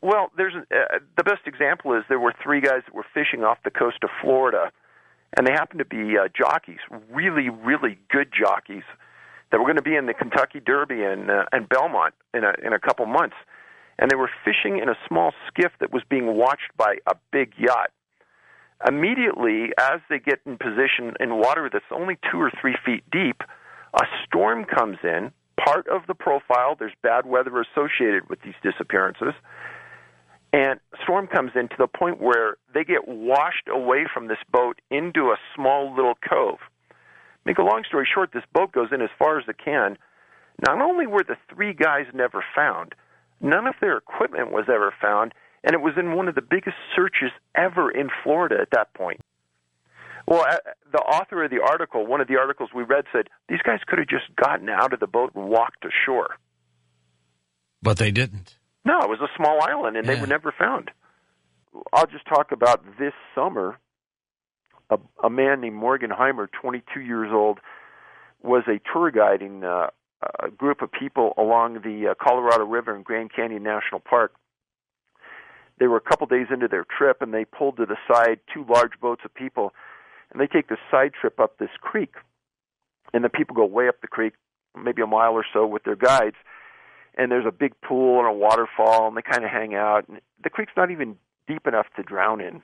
Well, the best example is there were three guys that were fishing off the coast of Florida, and they happened to be jockeys, really, really good jockeys that were going to be in the Kentucky Derby and Belmont in a couple months. And they were fishing in a small skiff that was being watched by a big yacht. Immediately, as they get in position in water that's only 2 or 3 feet deep, a storm comes in. Part of the profile, there's bad weather associated with these disappearances. And storm comes in to the point where they get washed away from this boat into a small little cove. Make a long story short, this boat goes in as far as it can. Not only were the three guys never found, none of their equipment was ever found, and it was in one of the biggest searches ever in Florida at that point. Well, the author of the article, one of the articles we read, said these guys could have just gotten out of the boat and walked ashore. But they didn't. No, it was a small island, and they were never found. I'll just talk about this summer. A man named Morgan Heimer, 22 years old, was a tour guide in a group of people along the Colorado River in Grand Canyon National Park. They were a couple days into their trip, and they pulled to the side 2 large boats of people, and they take this side trip up this creek. And the people go way up the creek, maybe a mile or so with their guides, and there's a big pool and a waterfall, and they kind of hang out. And the creek's not even deep enough to drown in,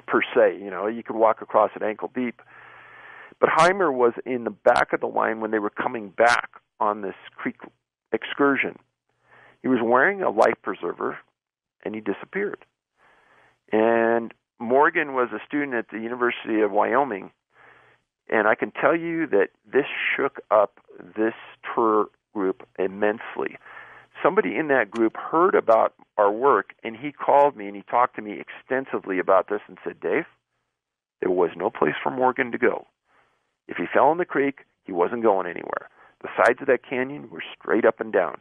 per se. You know, you could walk across it ankle deep. But Heimer was in the back of the line when they were coming back on this creek excursion. He was wearing a life preserver, and he disappeared. And Morgan was a student at the University of Wyoming, and I can tell you that this shook up this tour group immensely. Somebody in that group heard about our work, and he called me and he talked to me extensively about this and said, Dave, there was no place for Morgan to go. If he fell in the creek, he wasn't going anywhere. The sides of that canyon were straight up and down.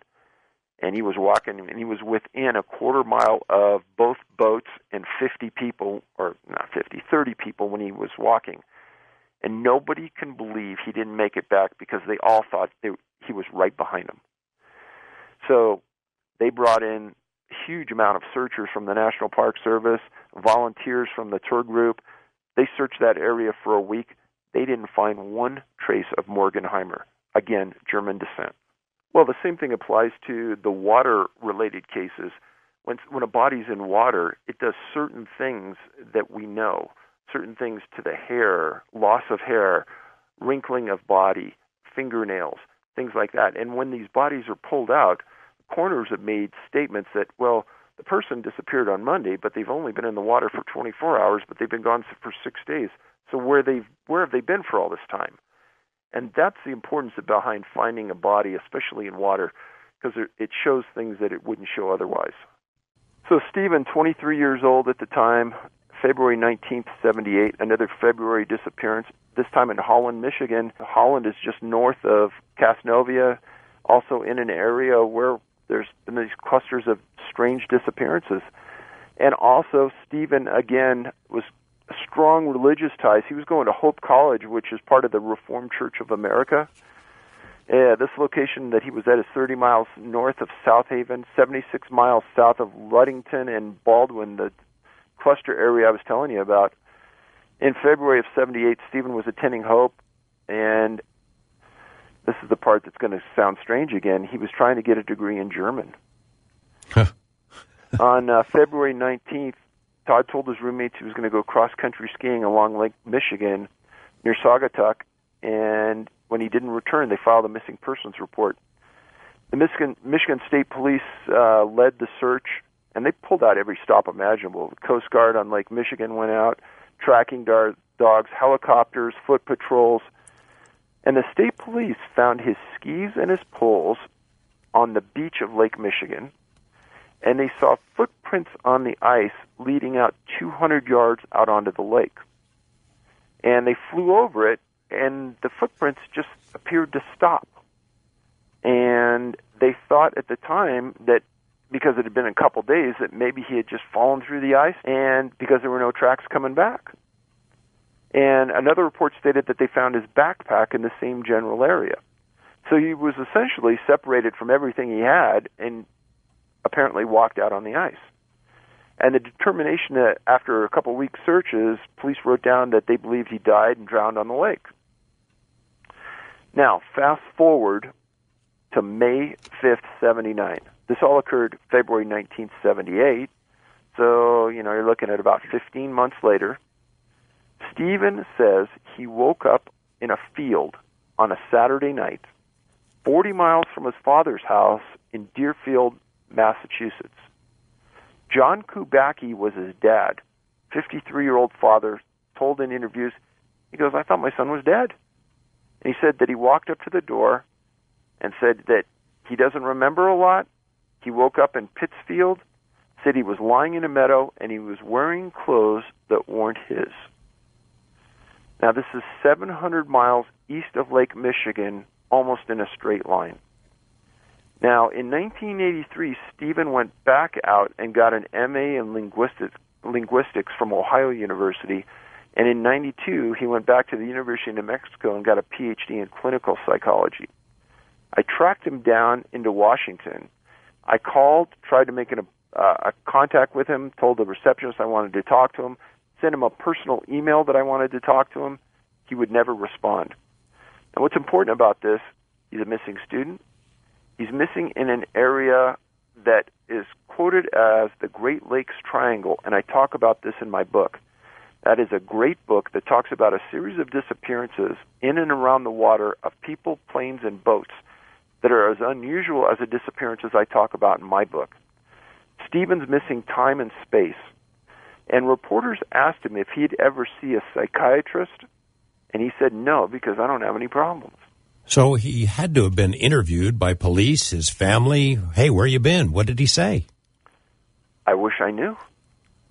And he was walking, and he was within a quarter mile of both boats and 50 people, or not 50, 30 people when he was walking. And nobody can believe he didn't make it back because they all thought he was right behind them. So they brought in a huge amount of searchers from the National Park Service, volunteers from the tour group. They searched that area for a week. They didn't find one trace of Morgan Heimer, again, German descent. Well, the same thing applies to the water-related cases. When a body's in water, it does certain things that we know, certain things to the hair, loss of hair, wrinkling of body, fingernails, things like that. And when these bodies are pulled out, coroners have made statements that, well, the person disappeared on Monday, but they've only been in the water for 24 hours, but they've been gone for 6 days. So where have they been for all this time? And that's the importance behind finding a body, especially in water, because it shows things that it wouldn't show otherwise. So Stephen, 23 years old at the time, February 19th, 78, another February disappearance, this time in Holland, Michigan. Holland is just north of Casnovia, also in an area where there's been these clusters of strange disappearances. And also, Stephen, again, was strong religious ties. He was going to Hope College, which is part of the Reformed Church of America. This location that he was at is 30 miles north of South Haven, 76 miles south of Ludington and Baldwin, the cluster area I was telling you about. In February of 78, Stephen was attending Hope, and this is the part that's going to sound strange again. He was trying to get a degree in German. On February 19th, Todd told his roommates he was going to go cross-country skiing along Lake Michigan near Saugatuck, and when he didn't return, they filed a missing persons report. The Michigan State Police led the search, and they pulled out every stop imaginable. The Coast Guard on Lake Michigan went out, tracking dogs, helicopters, foot patrols, and the state police found his skis and his poles on the beach of Lake Michigan, and they saw footprints on the ice leading out 200 yards out onto the lake. And they flew over it, and the footprints just appeared to stop. And they thought at the time that because it had been a couple days, that maybe he had just fallen through the ice, and because there were no tracks coming back. And another report stated that they found his backpack in the same general area. So he was essentially separated from everything he had, and apparently walked out on the ice. And the determination that after a couple of weeks' searches, police wrote down that they believed he died and drowned on the lake. Now, fast forward to May 5th, 79. This all occurred February 1978. So, you're looking at about 15 months later. Stephen says he woke up in a field on a Saturday night, 40 miles from his father's house in Deerfield, Massachusetts. John Kubacki was his dad. 53-year-old father told in interviews, he goes, I thought my son was dead. And he said that he walked up to the door and said that he doesn't remember a lot. He woke up in Pittsfield, said he was lying in a meadow, and he was wearing clothes that weren't his. Now, this is 700 miles east of Lake Michigan, almost in a straight line. Now, in 1983, Stephen went back out and got an MA in linguistics from Ohio University, and in 92, he went back to the University of New Mexico and got a PhD in clinical psychology. I tracked him down into Washington. I called, tried to make a contact with him, told the receptionist I wanted to talk to him, sent him a personal email that I wanted to talk to him. He would never respond. Now, what's important about this, he's a missing student. He's missing in an area that is quoted as the Great Lakes Triangle, and I talk about this in my book. That is a great book that talks about a series of disappearances in and around the water of people, planes, and boats that are as unusual as the disappearances I talk about in my book. Stephen's missing time and space, and reporters asked him if he'd ever see a psychiatrist, and he said no, because I don't have any problems. So he had to have been interviewed by police, his family. Hey, where you been? What did he say? I wish I knew,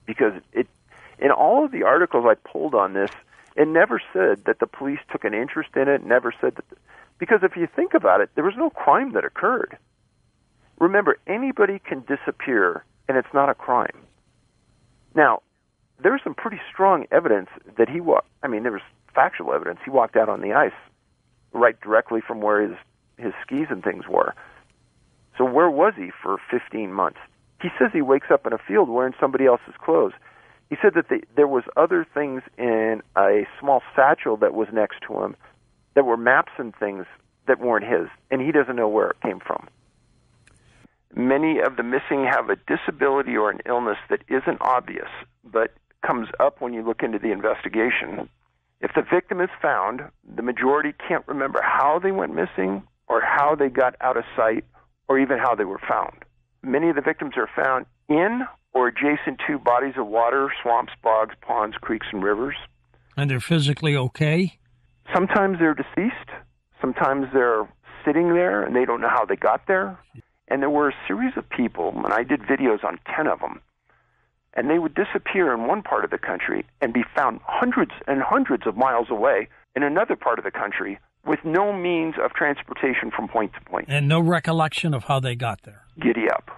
because in all of the articles I pulled on this, it never said that the police took an interest in it, never said that, because if you think about it, there was no crime that occurred. Remember, anybody can disappear, and it's not a crime. Now, there's some pretty strong evidence that there was factual evidence he walked out on the ice right directly from where his skis and things were. So where was he for 15 months? He says he wakes up in a field wearing somebody else's clothes. He said that there was other things in a small satchel that was next to him that were maps and things that weren't his, and he doesn't know where it came from. Many of the missing have a disability or an illness that isn't obvious, but comes up when you look into the investigation. If the victim is found, the majority can't remember how they went missing or how they got out of sight or even how they were found. Many of the victims are found in or adjacent to bodies of water, swamps, bogs, ponds, creeks, and rivers. And they're physically okay? Sometimes they're deceased. Sometimes they're sitting there and they don't know how they got there. And there were a series of people, and I did videos on 10 of them, and they would disappear in one part of the country and be found hundreds and hundreds of miles away in another part of the country with no means of transportation from point to point. And no recollection of how they got there. Giddy up.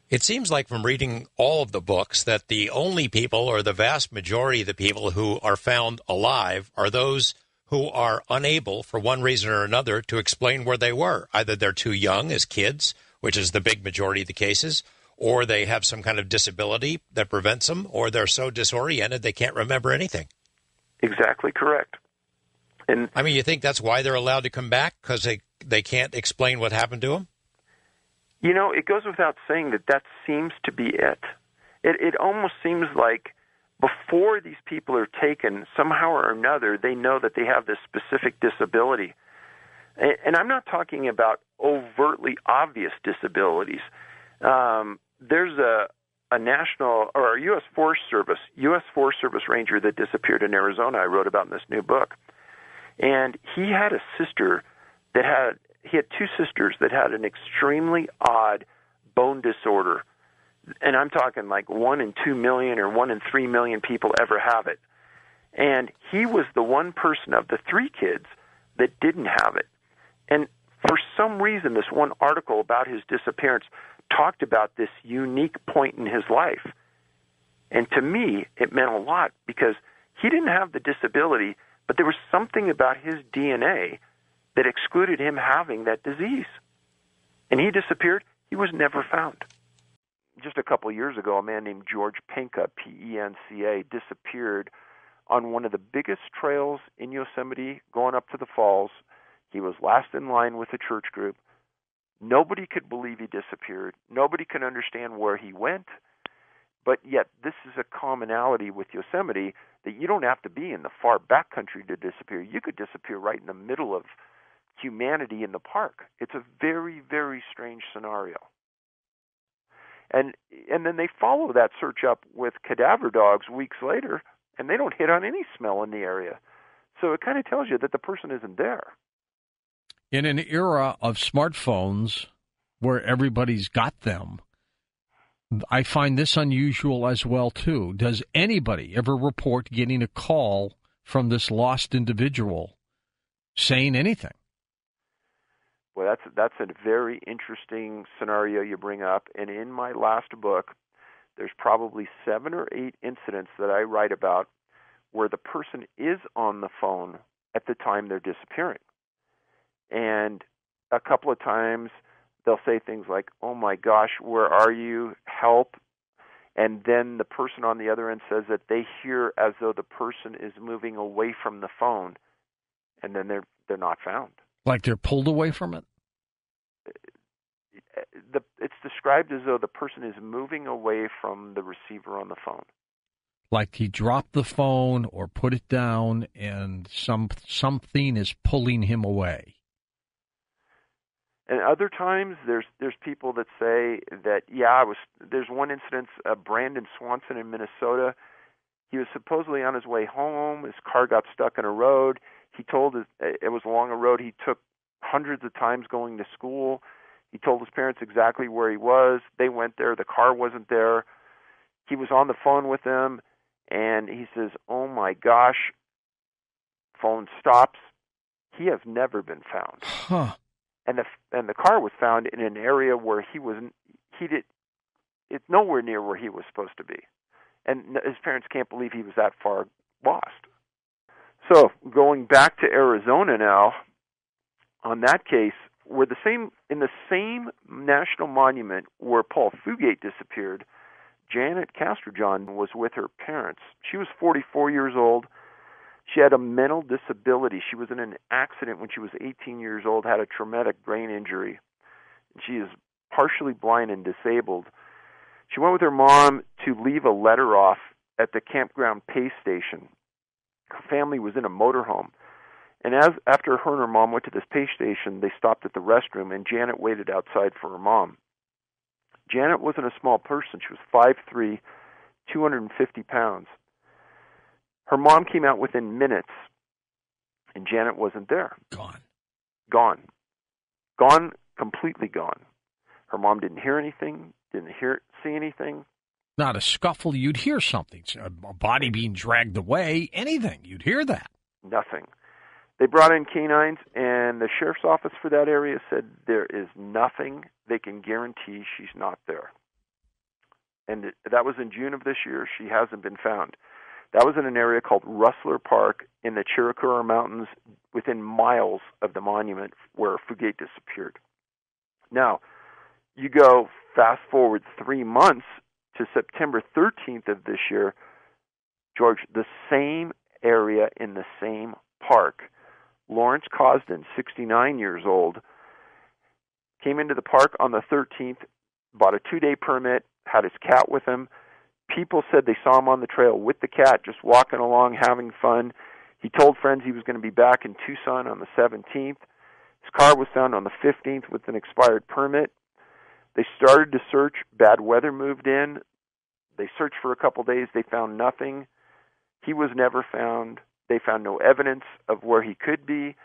It seems like from reading all of the books that the only people, or the vast majority of the people who are found alive, are those who are unable, for one reason or another, to explain where they were. Either they're too young as kids, which is the big majority of the cases, or they have some kind of disability that prevents them, or they're so disoriented they can't remember anything. Exactly correct. And I mean, you think that's why they're allowed to come back, because they can't explain what happened to them? You know, it goes without saying that seems to be it. It almost seems like before these people are taken, somehow or another, they know that they have this specific disability. And I'm not talking about overtly obvious disabilities. There's a national or a U.S. Forest Service Ranger that disappeared in Arizona. I wrote about in this new book, and he had two sisters that had an extremely odd bone disorder, and I'm talking like 1 in 2 million or 1 in 3 million people ever have it. And he was the one person of the 3 kids that didn't have it. And for some reason, this one article about his disappearance talked about this unique point in his life. And to me, it meant a lot because he didn't have the disability, but there was something about his DNA that excluded him having that disease. And he disappeared. He was never found. just a couple of years ago, a man named George Penca, P-E-N-C-A, disappeared on one of the biggest trails in Yosemite going up to the falls. He was last in line with a church group. Nobody could believe he disappeared. Nobody could understand where he went. But yet this is a commonality with Yosemite, that you don't have to be in the far back country to disappear. You could disappear right in the middle of humanity in the park. It's a very, very strange scenario. And then they follow that search up with cadaver dogs weeks later, and they don't hit on any smell in the area. So it kind of tells you that the person isn't there. In an era of smartphones where everybody's got them, I find this unusual as well, too. Does anybody ever report getting a call from this lost individual saying anything? Well, that's a very interesting scenario you bring up. And in my last book, there's probably 7 or 8 incidents that I write about where the person is on the phone at the time they're disappearing. And a couple of times they'll say things like, "Oh my gosh, where are you? Help." And then the person on the other end says that they hear as though the person is moving away from the phone, and then they're not found. Like they're pulled away from it? It's described as though the person is moving away from the receiver on the phone. Like he dropped the phone or put it down and something is pulling him away. And other times there's people that say that, there's one instance, Brandon Swanson in Minnesota. He was supposedly on his way home. His car got stuck in a road. He told it was along a road he took hundreds of times going to school. He told his parents exactly where he was. They went there. The car wasn't there. He was on the phone with them, and he says, "Oh my gosh." Phone stops. He has never been found. Huh. And the car was found in an area where it's nowhere near where he was supposed to be. And his parents can't believe he was that far lost. So going back to Arizona now, on that case, in the same national monument where Paul Fugate disappeared, Janet Castrojohn was with her parents. She was 44 years old. She had a mental disability. She was in an accident when she was 18 years old, had a traumatic brain injury. She is partially blind and disabled. She went with her mom to leave a letter off at the campground pay station. Her family was in a motorhome. And after her and her mom went to this pay station, they stopped at the restroom, and Janet waited outside for her mom. Janet wasn't a small person. She was 5'3", 250 pounds. Her mom came out within minutes, and Janet wasn't there. Gone, completely gone. Her mom didn't hear anything, see anything. Not a scuffle, you'd hear something. A body being dragged away, anything, you'd hear that. Nothing. They brought in canines, and the sheriff's office for that area said there is nothing they can guarantee she's not there. And that was in June of this year. She hasn't been found. That was in an area called Rustler Park in the Chiricahua Mountains, within miles of the monument where Fugate disappeared. Now, you go fast forward 3 months to September 13th of this year, George, the same area in the same park. Lawrence Cosden, 69 years old, came into the park on the 13th, bought a 2-day permit, had his cat with him. People said they saw him on the trail with the cat, just walking along, having fun. He told friends he was going to be back in Tucson on the 17th. His car was found on the 15th with an expired permit. They started to search. Bad weather moved in. They searched for a couple days. They found nothing. He was never found. They found no evidence of where he could be.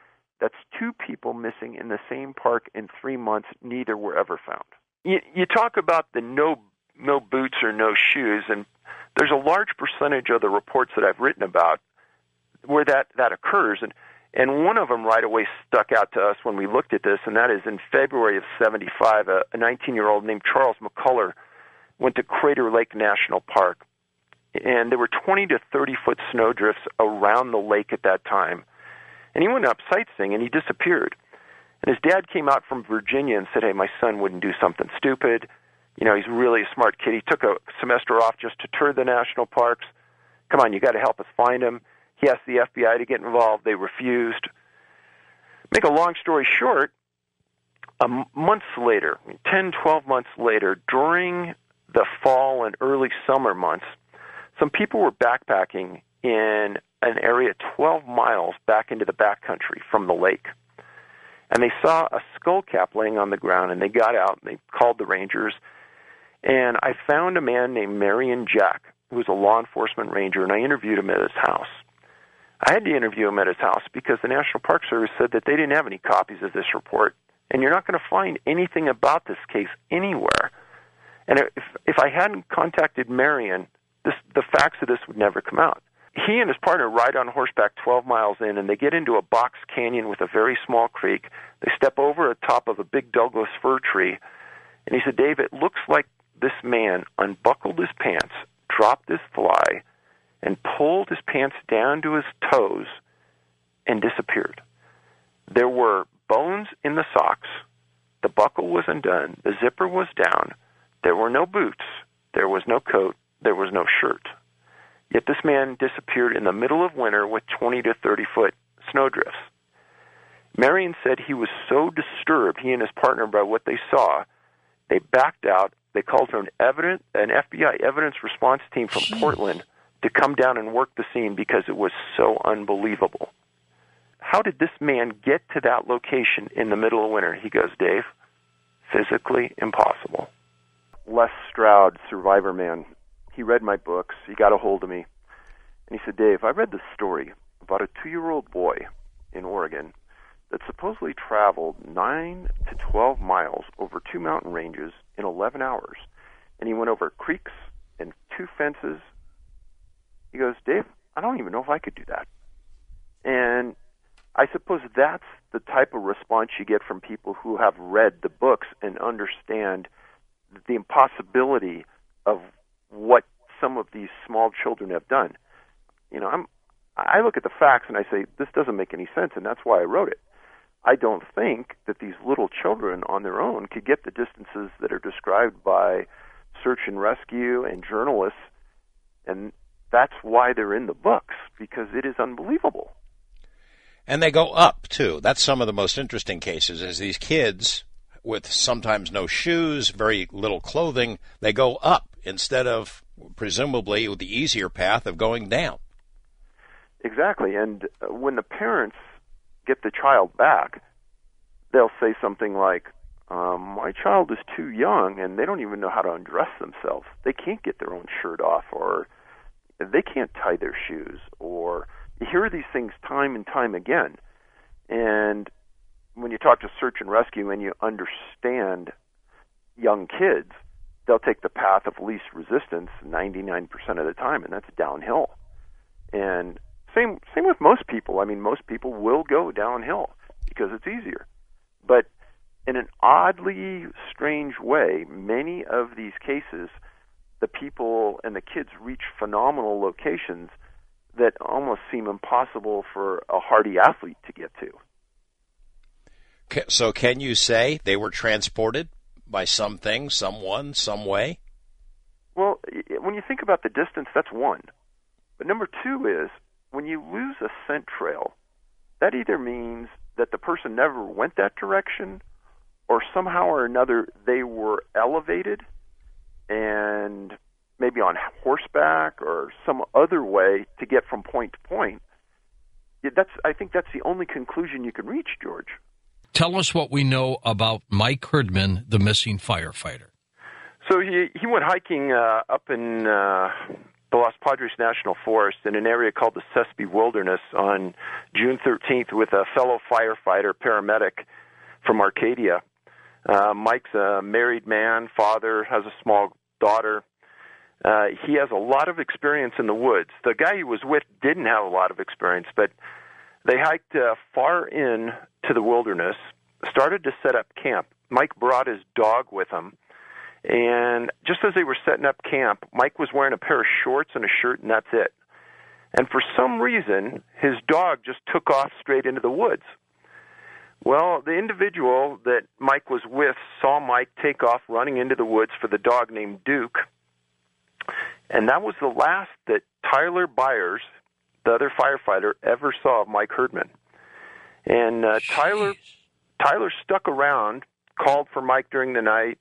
That's 2 people missing in the same park in 3 months. Neither were ever found. You talk about the no boots or no shoes, and there's a large percentage of the reports that I've written about where that occurs. And one of them right away stuck out to us when we looked at this, and that is in February of 75, a 19-year-old named Charles McCullough went to Crater Lake National Park. And there were 20 to 30-foot snowdrifts around the lake at that time. And he went up sightseeing, and he disappeared. And his dad came out from Virginia and said, "Hey, my son wouldn't do something stupid." He's really a smart kid. He took a semester off just to tour the national parks. Come on, you got to help us find him. He asked the FBI to get involved. They refused. Make a long story short, months later, 10, 12 months later, during the fall and early summer months, some people were backpacking in an area 12 miles back into the backcountry from the lake. And they saw a skull cap laying on the ground, and they got out, and they called the rangers. And I found a man named Marion Jack, who was a law enforcement ranger, and I interviewed him at his house. I had to interview him at his house because the National Park Service said that they didn't have any copies of this report, and you're not going to find anything about this case anywhere. And if I hadn't contacted Marion, the facts of this would never come out. He and his partner ride on horseback 12 miles in, and they get into a box canyon with a very small creek. They step over the top of a big Douglas fir tree, and he said, Dave, it looks like this man unbuckled his pants, dropped his fly, and pulled his pants down to his toes and disappeared. There were bones in the socks. The buckle was undone. The zipper was down. There were no boots. There was no coat. There was no shirt. Yet this man disappeared in the middle of winter with 20 to 30-foot snowdrifts. Marion said he was so disturbed, he and his partner, by what they saw, they backed out. They called for an FBI evidence response team from Portland to come down and work the scene because it was so unbelievable. How did this man get to that location in the middle of winter? He goes, Dave, physically impossible. Les Stroud, Survivor Man, he read my books. He got a hold of me. And he said, Dave, I read this story about a 2-year-old boy in Oregon that supposedly traveled 9 to 12 miles over 2 mountain ranges in 11 hours. And he went over creeks and 2 fences. He goes, Dave, I don't even know if I could do that. And I suppose that's the type of response you get from people who have read the books and understand the impossibility of what some of these small children have done. I look at the facts and I say, this doesn't make any sense, and that's why I wrote it. I don't think that these little children on their own could get the distances that are described by search and rescue and journalists, and that's why they're in the books, because it is unbelievable. And they go up, too. That's some of the most interesting cases, is these kids with sometimes no shoes, very little clothing, they go up instead of, presumably, with the easier path of going down. Exactly. And when the parents get the child back, they'll say something like, my child is too young, and they don't even know how to undress themselves. They can't get their own shirt off, or they can't tie their shoes, or you hear these things time and time again. And when you talk to search and rescue and you understand young kids, they'll take the path of least resistance 99% of the time, and that's downhill. And same with most people. I mean, most people will go downhill because it's easier. But in an oddly strange way, many of these cases, the people and the kids reach phenomenal locations that almost seem impossible for a hardy athlete to get to. So can you say they were transported by something, someone, some way? Well, when you think about the distance, that's one. But number two is, when you lose a scent trail, that either means that the person never went that direction, or somehow or another they were elevated and maybe on horseback or some other way to get from point to point. I think that's the only conclusion you can reach, George. Tell us what we know about Mike Herdman, the missing firefighter. So he went hiking up in the Los Padres National Forest in an area called the Sespe Wilderness on June 13th with a fellow firefighter, paramedic from Arcadia. Mike's a married man, father, has a small daughter. He has a lot of experience in the woods. The guy he was with didn't have a lot of experience, but they hiked far in to the wilderness, started to set up camp. Mike brought his dog with him, and just as they were setting up camp, Mike was wearing a pair of shorts and a shirt, and that's it. And for some reason, his dog just took off straight into the woods. Well, the individual that Mike was with saw Mike take off running into the woods for the dog named Duke, and that was the last that Tyler Byers, the other firefighter, ever saw of Mike Herdman. And Tyler stuck around, called for Mike during the night,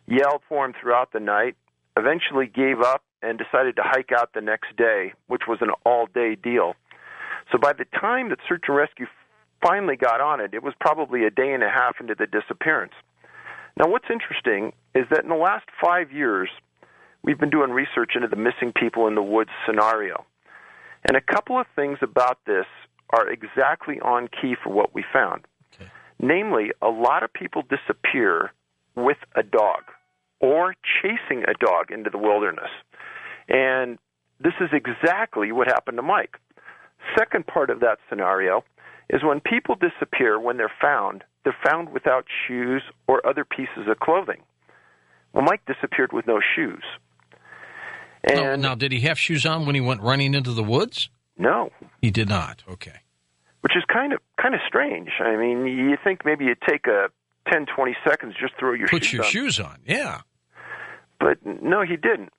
yelled for him throughout the night, eventually gave up and decided to hike out the next day, which was an all-day deal. So by the time that search and rescue finally got on it, it was probably a day and a half into the disappearance. Now, what's interesting is that in the last 5 years, we've been doing research into the missing people in the woods scenario. And a couple of things about this are exactly on key for what we found. Okay. Namely, a lot of people disappear with a dog or chasing a dog into the wilderness. And this is exactly what happened to Mike. Second part of that scenario is when people disappear, when they're found without shoes or other pieces of clothing. Well, Mike disappeared with no shoes. And now, did he have shoes on when he went running into the woods? No. He did not. Okay. Which is kind of strange. I mean, you think maybe you'd take 10, 20 seconds, just throw your Put shoes on. your shoes on, yeah. But no, he didn't.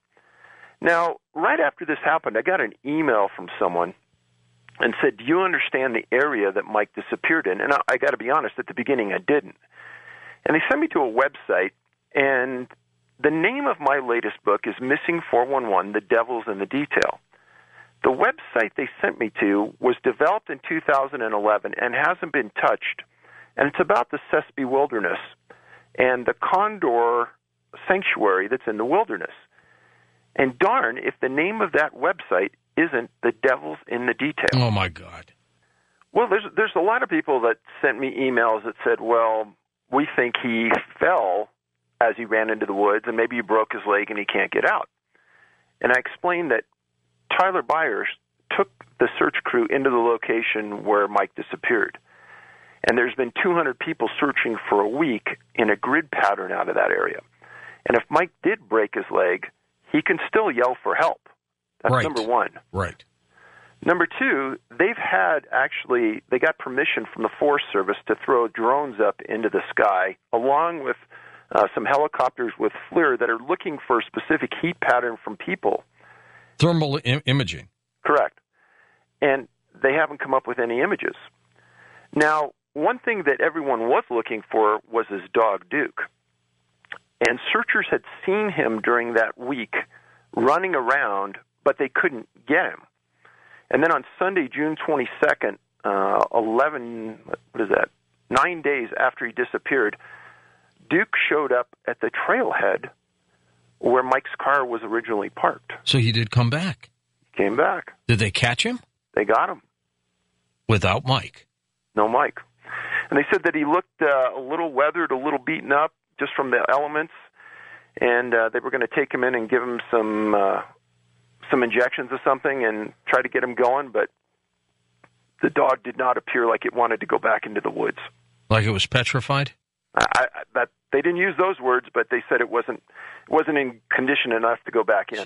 Now, right after this happened, I got an email from someone and said, do you understand the area that Mike disappeared in? And I got to be honest, at the beginning I didn't. And they sent me to a website, and the name of my latest book is Missing 411, The Devil's in the Detail. The website they sent me to was developed in 2011 and hasn't been touched, and it's about the Sespe Wilderness and the Condor Sanctuary that's in the wilderness. And darn if the name of that website isn't The Devil's in the Detail. Oh, my God. Well, there's a lot of people that sent me emails that said, well, we think he fell as he ran into the woods, and maybe he broke his leg and he can't get out. And I explained that Tyler Byers took the search crew into the location where Mike disappeared. And there's been 200 people searching for a week in a grid pattern out of that area. And if Mike did break his leg, he can still yell for help. That's right. Number one. Right. Number two, they got permission from the Forest Service to throw drones up into the sky, along with some helicopters with FLIR that are looking for a specific heat pattern from people. Thermal imaging. Correct. And they haven't come up with any images. Now, one thing that everyone was looking for was his dog, Duke. And searchers had seen him during that week running around, but they couldn't get him. And then on Sunday, June 22nd, 9 days after he disappeared, Duke showed up at the trailhead where Mike's car was originally parked. So he did come back? He came back. Did they catch him? They got him. Without Mike? No Mike. And they said that he looked a little weathered, a little beaten up, just from the elements, and they were going to take him in and give him some injections of something and try to get him going, but the dog did not appear like it wanted to go back into the woods. Like it was petrified? They didn't use those words, but they said it wasn't in condition enough to go back in.